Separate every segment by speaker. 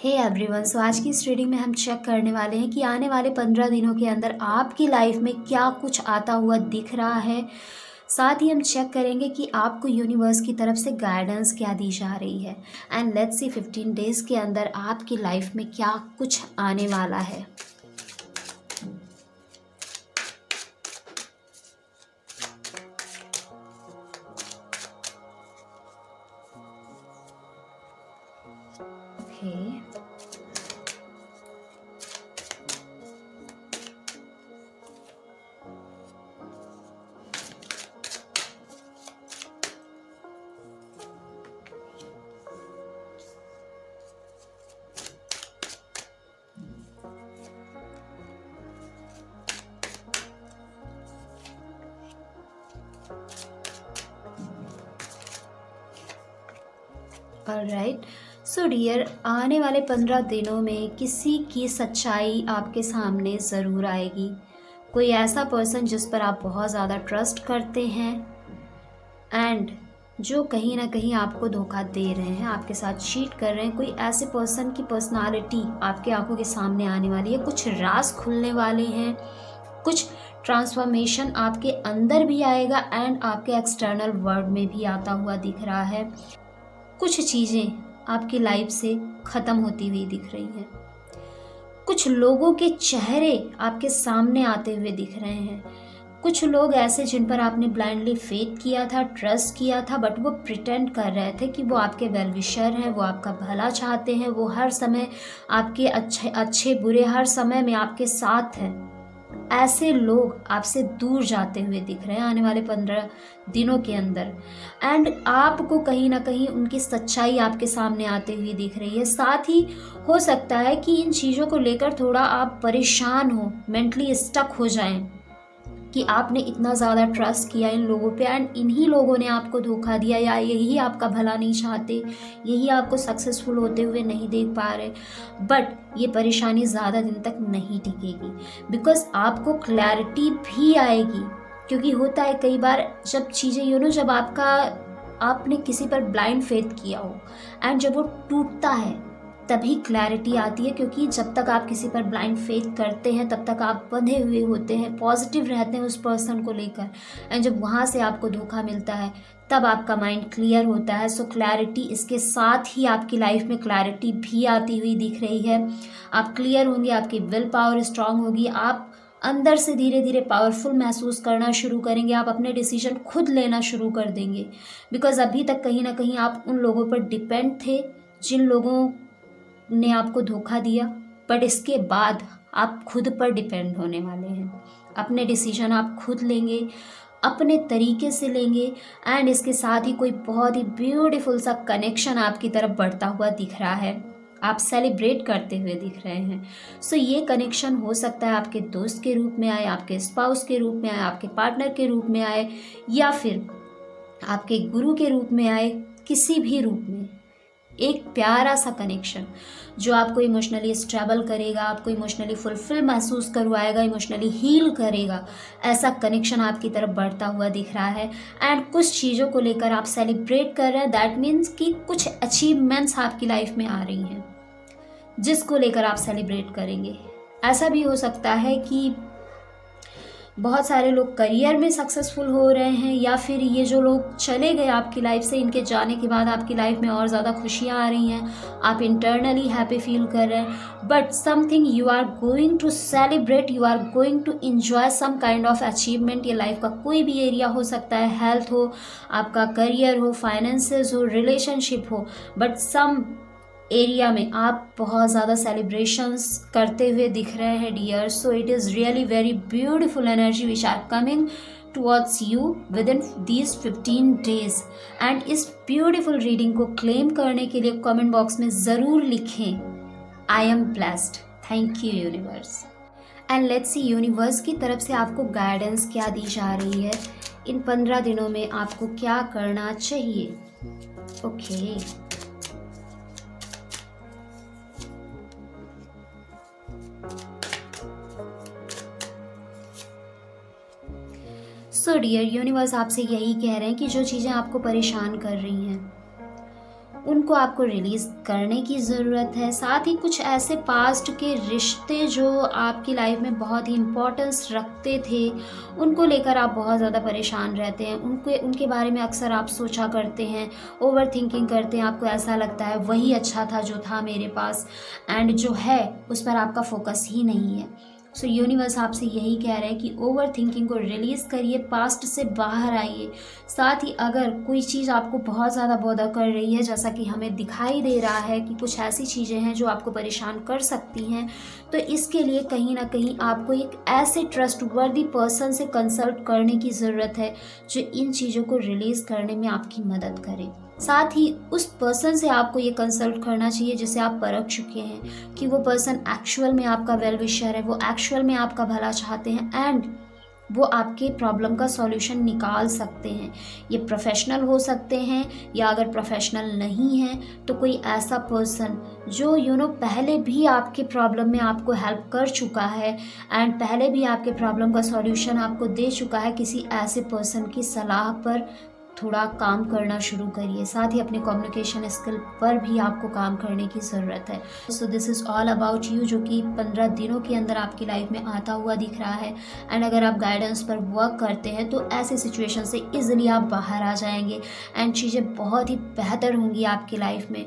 Speaker 1: Hey everyone, सो आज की इस रीडिंग में हम चेक करने वाले हैं कि आने वाले 15 दिनों के अंदर आपकी लाइफ में क्या कुछ आता हुआ दिख रहा है। साथ ही हम चेक करेंगे कि आपको यूनिवर्स की तरफ से गाइडेंस क्या दी जा रही है। एंड लेट्स सी 15 डेज के अंदर आपकी लाइफ में क्या कुछ आने वाला है। Okay, alright. सो डियर, आने वाले 15 दिनों में किसी की सच्चाई आपके सामने ज़रूर आएगी। कोई ऐसा पर्सन जिस पर आप बहुत ज़्यादा ट्रस्ट करते हैं एंड जो कहीं ना कहीं आपको धोखा दे रहे हैं, आपके साथ चीट कर रहे हैं। कोई ऐसे पर्सन की पर्सनालिटी आपके आंखों के सामने आने वाली है। कुछ राज खुलने वाले हैं, कुछ ट्रांसफॉर्मेशन आपके अंदर भी आएगा एंड आपके एक्सटर्नल वर्ल्ड में भी आता हुआ दिख रहा है। कुछ चीज़ें आपकी लाइफ से ख़त्म होती हुई दिख रही हैं। कुछ लोगों के चेहरे आपके सामने आते हुए दिख रहे हैं। कुछ लोग ऐसे जिन पर आपने ब्लाइंडली फेथ किया था, ट्रस्ट किया था, बट वो प्रिटेंड कर रहे थे कि वो आपके वेल विशर हैं, वो आपका भला चाहते हैं, वो हर समय आपके अच्छे अच्छे बुरे हर समय में आपके साथ हैं। ऐसे लोग आपसे दूर जाते हुए दिख रहे हैं आने वाले 15 दिनों के अंदर। एंड आपको कहीं ना कहीं उनकी सच्चाई आपके सामने आते हुए दिख रही है। साथ ही हो सकता है कि इन चीज़ों को लेकर थोड़ा आप परेशान हो, मेंटली स्टक हो जाएं कि आपने इतना ज़्यादा ट्रस्ट किया इन लोगों पे एंड इन्हीं लोगों ने आपको धोखा दिया, या यही आपका भला नहीं चाहते, यही आपको सक्सेसफुल होते हुए नहीं देख पा रहे। बट ये परेशानी ज़्यादा दिन तक नहीं टिकेगी, बिकॉज आपको क्लैरिटी भी आएगी। क्योंकि होता है कई बार जब चीज़ें जब आपने किसी पर ब्लाइंड फेथ किया हो एंड जब वो टूटता है तभी क्लैरिटी आती है। क्योंकि जब तक आप किसी पर ब्लाइंड फेथ करते हैं तब तक आप बंधे हुए होते हैं, पॉजिटिव रहते हैं उस पर्सन को लेकर, एंड जब वहाँ से आपको धोखा मिलता है तब आपका माइंड क्लियर होता है। सो क्लैरिटी, इसके साथ ही आपकी लाइफ में क्लैरिटी भी आती हुई दिख रही है। आप क्लियर होंगे, आपकी विल पावर स्ट्रांग होगी, आप अंदर से धीरे धीरे पावरफुल महसूस करना शुरू करेंगे, आप अपने डिसीजन खुद लेना शुरू कर देंगे। बिकॉज अभी तक कहीं ना कहीं आप उन लोगों पर डिपेंड थे जिन लोगों ने आपको धोखा दिया, बट इसके बाद आप खुद पर डिपेंड होने वाले हैं। अपने डिसीजन आप खुद लेंगे, अपने तरीके से लेंगे एंड इसके साथ ही कोई बहुत ही ब्यूटीफुल सा कनेक्शन आपकी तरफ बढ़ता हुआ दिख रहा है, आप सेलिब्रेट करते हुए दिख रहे हैं। सो ये कनेक्शन हो सकता है आपके दोस्त के रूप में आए, आपके स्पाउस के रूप में आए, आपके पार्टनर के रूप में आए, या फिर आपके गुरु के रूप में आए। किसी भी रूप में एक प्यारा सा कनेक्शन जो आपको इमोशनली स्टेबल करेगा, आपको इमोशनली फुलफिल महसूस करवाएगा, इमोशनली हील करेगा, ऐसा कनेक्शन आपकी तरफ बढ़ता हुआ दिख रहा है। एंड कुछ चीज़ों को लेकर आप सेलिब्रेट कर रहे हैं, दैट मीन्स कि कुछ अचीवमेंट्स आपकी लाइफ में आ रही हैं जिसको लेकर आप सेलिब्रेट करेंगे। ऐसा भी हो सकता है कि बहुत सारे लोग करियर में सक्सेसफुल हो रहे हैं, या फिर ये जो लोग चले गए आपकी लाइफ से, इनके जाने के बाद आपकी लाइफ में और ज़्यादा खुशियाँ आ रही हैं, आप इंटरनली हैप्पी फील कर रहे हैं। But something you are going to celebrate, you are going to enjoy some kind of achievement. ये लाइफ का कोई भी एरिया हो सकता है, हेल्थ हो, आपका करियर हो, फाइनेंसेस हो, रिलेशनशिप हो, बट सम एरिया में आप बहुत ज़्यादा सेलिब्रेशंस करते हुए दिख रहे हैं dear. So it is really very beautiful energy which are coming towards you with in these 15 days. And इस ब्यूटिफुल रीडिंग को क्लेम करने के लिए कमेंट बॉक्स में ज़रूर लिखें I am blessed. Thank you universe. And let's see universe की तरफ से आपको गाइडेंस क्या दी जा रही है इन 15 दिनों में, आपको क्या करना चाहिए। ओके, सो डियर, यूनिवर्स आपसे यही कह रहे हैं कि जो चीज़ें आपको परेशान कर रही हैं उनको आपको रिलीज़ करने की ज़रूरत है। साथ ही कुछ ऐसे पास्ट के रिश्ते जो आपकी लाइफ में बहुत ही इम्पोर्टेंस रखते थे, उनको लेकर आप बहुत ज़्यादा परेशान रहते हैं। उनके बारे में अक्सर आप सोचा करते हैं, ओवरथिंकिंग करते हैं, आपको ऐसा लगता है वही अच्छा था जो था मेरे पास, एंड जो है उस पर आपका फोकस ही नहीं है। सो यूनिवर्स आपसे यही कह रहा है कि ओवर थिंकिंग को रिलीज़ करिए, पास्ट से बाहर आइए। साथ ही अगर कोई चीज़ आपको बहुत ज़्यादा बॉदर कर रही है, जैसा कि हमें दिखाई दे रहा है कि कुछ ऐसी चीज़ें हैं जो आपको परेशान कर सकती हैं, तो इसके लिए कहीं ना कहीं आपको एक ऐसे ट्रस्टवर्दी पर्सन से कंसल्ट करने की ज़रूरत है जो इन चीज़ों को रिलीज़ करने में आपकी मदद करे। साथ ही उस पर्सन से आपको ये कंसल्ट करना चाहिए जिसे आप परख चुके हैं कि वो पर्सन एक्चुअल में आपका वेल विशर है, वो एक्चुअल में आपका भला चाहते हैं, एंड वो आपके प्रॉब्लम का सॉल्यूशन निकाल सकते हैं। ये प्रोफेशनल हो सकते हैं, या अगर प्रोफेशनल नहीं है तो कोई ऐसा पर्सन जो पहले भी आपके प्रॉब्लम में आपको हेल्प कर चुका है एंड पहले भी आपके प्रॉब्लम का सॉल्यूशन आपको दे चुका है। किसी ऐसे पर्सन की सलाह पर थोड़ा काम करना शुरू करिए। साथ ही अपने कम्युनिकेशन स्किल पर भी आपको काम करने की ज़रूरत है। So this is all about you, जो कि 15 दिनों के अंदर आपकी लाइफ में आता हुआ दिख रहा है। एंड अगर आप गाइडेंस पर वर्क करते हैं तो ऐसे सिचुएशन से इजीली आप बाहर आ जाएंगे एंड चीज़ें बहुत ही बेहतर होंगी आपकी लाइफ में।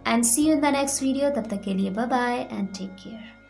Speaker 1: And see you in the next video. तब तक के लिए bye bye and take care.